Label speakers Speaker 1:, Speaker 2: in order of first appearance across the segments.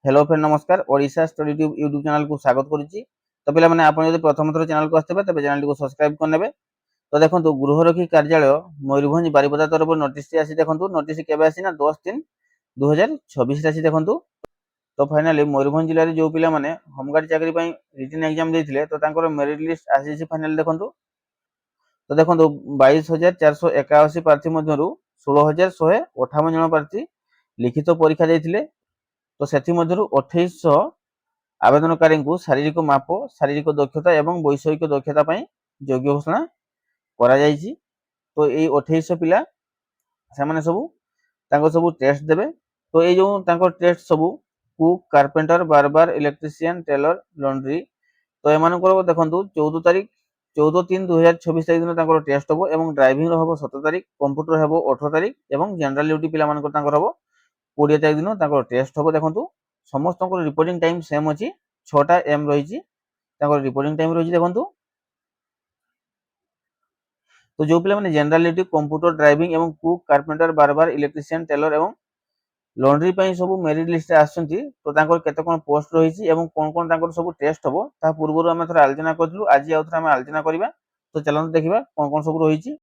Speaker 1: Hello friend नमस्कार Odisha study tube YouTube channel को स्वागत करुच्ची। तो पे मैंने आपड़ प्रथम थर चैनल को आसते तेज चैनल को सब्सक्राइब करने। तो देखो गृहरक्षी कार्यालय मयूरभंज बारिपदा तरफ नोटिस आसी देखो नोटिस के आसी ना 10/3/2026 आसी देखो। तो फाइनाली मयूरभंज जिले में जो पिला माने होमगार्ड चाकरी रिटन एग्जाम देते तो मेरिट लिस्ट आसी फाइनाली देखो। तो देखो 22,481 प्रार्थी मध्य 16,158 जन प्रार्थी लिखित परीक्षा देते। तो से 2800 आवेदनकारी शारीरिक माप शारीरिक दक्षता एवं वैषयिक दक्षता योग्य घोषणा करा जायछि। तो ये 2800 पिला से सब टेस्ट देवे। तो ये जो टेस्ट सब कुक कारपेंटर बारबार इलेक्ट्रीशियन टेलर लॉन्ड्री तो एम देखो 14/3/2026 तारीख दिन टेस्ट हम और ड्राइविंग हम 17 तारीख कंप्यूटर हम 18 तारीख और जनरल ड्यूटी पिला हम 20 तारीख दिन टेस्ट हम। देखो समस्त रिपोर्टिंग टाइम सेम अच्छी 6टा AM रही रिपोर्टिंग टाइम रही। देखो तो जो पिला जनरल ड्यूटी कंप्यूटर ड्राइविंग एवं कुक कारपेंटर बारबार इलेक्ट्रीशियन टेलर एवं लॉन्ड्री सब मेरिट लिस्ट आसछंती तो केते कोन पोस्ट रही और कौन कौन सब टेस्ट हम ता पूर्व आम थे आलोचना करूँ। आज आउ थे आम आलोचना करवा। तो चलते देखा कौन कौन सब रही।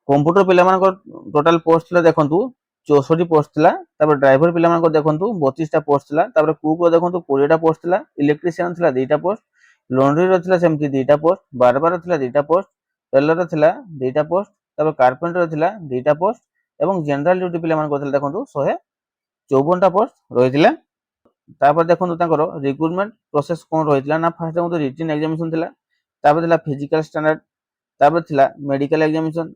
Speaker 1: कंप्यूटर पिला टोटाल पोस्ट देखो 64 पोस्ट थिला। ड्राइवर पिला देखो 32टा पोस्ट थिला। कुक देखो 20टा पोस्ट थिला। इलेक्ट्रीशियन थिला 2टा पोस्ट। लॉन्ड्री थिला सेमती 2टा पोस्ट। बारबार थिला 2टा पोस्ट। टेलर थिला 2टा पोस्ट। कारपेंटर थिला 2टा पोस्ट एवं जनरल ड्यूटी पिला देखो 154टा पोस्ट रही। देखो रिक्रुटमेंट प्रोसेस कौन रही ना फास्ट देखो रिटन एग्जामिनेशन थिला। Physical standard medical examination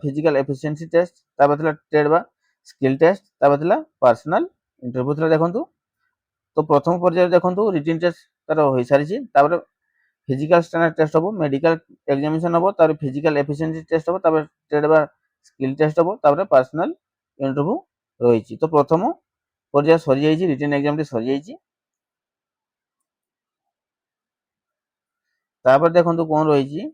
Speaker 1: physical efficiency test trade बा स्किल टेस्ट पर्सनल इंटरव्यू देखो। तो प्रथम पर्याय देखो रिटन टेस्ट तार हो सारी फिजिकल स्टैंडर्ड टेस्ट हम मेडिकल एग्जामिनेशन हम फिजिकल एफिशिएंसी टेस्ट हम ट्रेड बा स्किल टेस्ट हम पर्सनल इंटरव्यू रही। तो प्रथम पर्याय सरी जाइए रिटन एग्जाम सरी जाइए। देखो कौन रही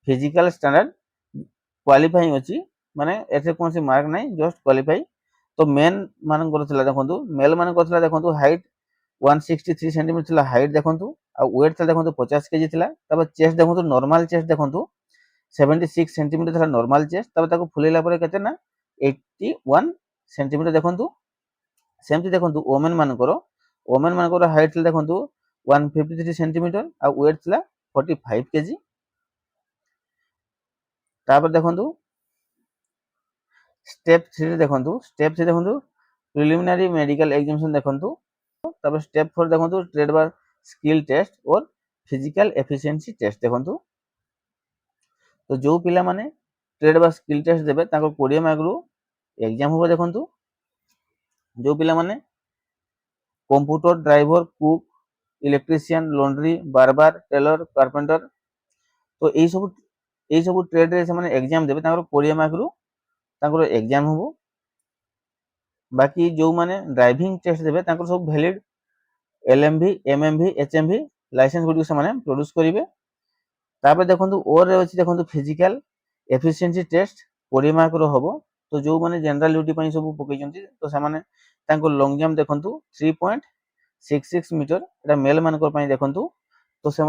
Speaker 1: फिजिकल स्टैंडर्ड क्वालिफाइंग अच्छी माने ऐसे कौन सी मार्क नहीं जस्ट क्वालिफाई। तो मेन मान देखो मेल मान देखो हाइट 163 सेंटीमीटर हाइट देखो आ वेट देखो 50 केजी चेस्ट देखो नॉर्मल चेस्ट देखो 76 सेंटीमीटर नॉर्मल चेस्ट फुलेला के 81 सेंटीमीटर देखो। सेमती देखो वोमेन मान हाइट देखो 153 सेंटीमीटर आ वेट 45 केजी। देखो स्टेप 3 देखो प्रिलिमिनरी मेडिकल एग्जामिनेशन देखो। स्टेप 4 देखो ट्रेड बार स्किल टेस्ट और फिजिकल एफिशिएंसी टेस्ट देखो। तो जो पिला माने ट्रेड बार स्किल टेस्ट देबे 20 मार्क रु एग्जाम हो। देखो जो पिला माने computer driver cook electrician laundry बारबार टेलर कारपेंटर तो यही सब ट्रेड रे से एग्जाम देबे 20 मार्क रु एग्जाम हम। बाकी जो माने ड्राइविंग टेस्ट देबे सब valid LMV MMV HMV licence गुडी से प्रोड्यूस करेंगे। देखो और अच्छी देखो फिजिकल एफिशिएंसी टेस्ट 20 मार्क हम। तो जो माने जनरल ड्यूटी सब पकई तो से लॉन्ग जंप देखो 3.66 मीटर एटा मेल मान देखो। तो से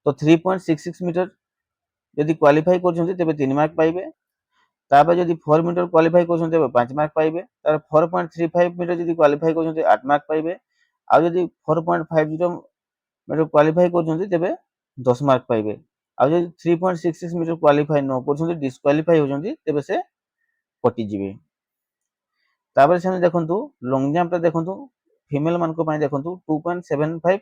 Speaker 1: तो 3.66 मीटर यदि क्वालिफाई कर 3 मार्क पाइबे। जब 4 मीटर क्वालिफाई कर 5 मार्क पाइबे। 4.35 मीटर जब क्वालिफाई कर 8 मार्क पाइबे। आउ जब 4.50 मीटर क्वालिफाई कर 10 मार्क पाइबे। आउ जब 3.66 मीटर क्वालिफाई न कर डिस्क्वालिफाई होते से कटिजे। से देखो लॉन्ग जंप देखो फीमेल मान देखो 2.75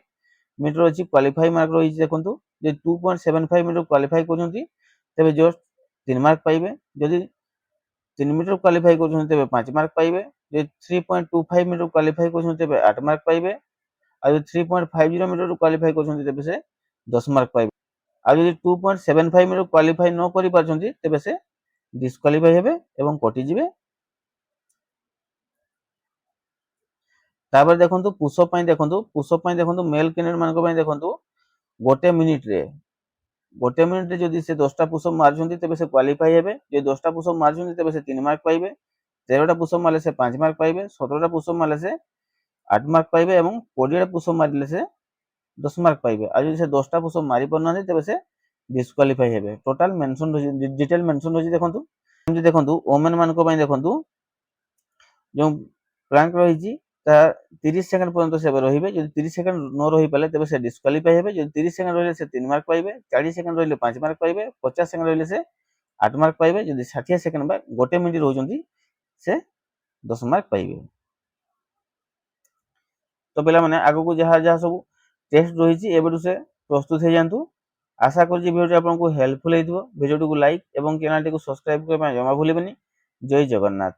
Speaker 1: मीटर अच्छी क्वालिफाई मार्क रही। देखो जब 2.75 मीटर क्वालिफाई कर जस्ट 3 मार्क पाइबे। जदि 3 मीटर क्वालिफाई कर 5 मार्क पाइबे। जब 3.25 मीटर क्वालिफाई कर 8 मार्क पाइबे। आ 3.50 मीटर क्वालिफाई कर से 10 मार्क पाइबे। आ 2.75 मीटर क्वालिफाई न कर से डिस्क्वालिफाई हेबे एवं कटिजिबे। देखो पुशअप देखो मेल कैंडिडेट मान देखो गोटे मिनिट रे गोटे मिनिट जदि से 10टा पुशअप मारुଛନ୍ତି तेबे से क्वालिफाई हेबे। जदि 10टा पुशअप मारुଛନ୍ତି तेबे से 3 मार्क पाइबे। 13टा पुशअप मारले से 5 मार्क पाइबे। 17टा पुशअप मारले से 8 मार्क पाइबे एवं 20टा पुशअप मारले से 10 मार्क पाइबे। आ जदि से 10टा पुशअप मारि परनांती तेबे से डिस्क्वालिफाई हेबे। टोटल मेंशन होछि, डिटेल मेंशन होछि देखंतु। एमति देखंतु वोमेन मानको पई देखंतु जो प्लांक रहिछि ता 30 सेकंड पर्यंत से रहिबे। जदि 30 सेकंड न रहि पाले तेबे से डिस्क्वालिफाई हेबे। जदि 30 सेकंड रहिले से 3 मार्क पाइबे। 40 सेकंड रहिले 5 मार्क पाइबे। 50 सेकंड रहिले से 8 मार्क पाइबे। जदि 60 सेकंड बा गोटे मिनिट रहउछंती से 10 मार्क पाइबे। तो पिला माने आगु जहाँ जहाँ सब टेस्ट रही एबेटू से प्रस्तुत हो जातु। आशा करुँच भिडियो आपको हेल्पफुल हो। भिडियो को लाइक और चैनल को सब्सक्राइब करने जमा भूलें। जय जगन्नाथ।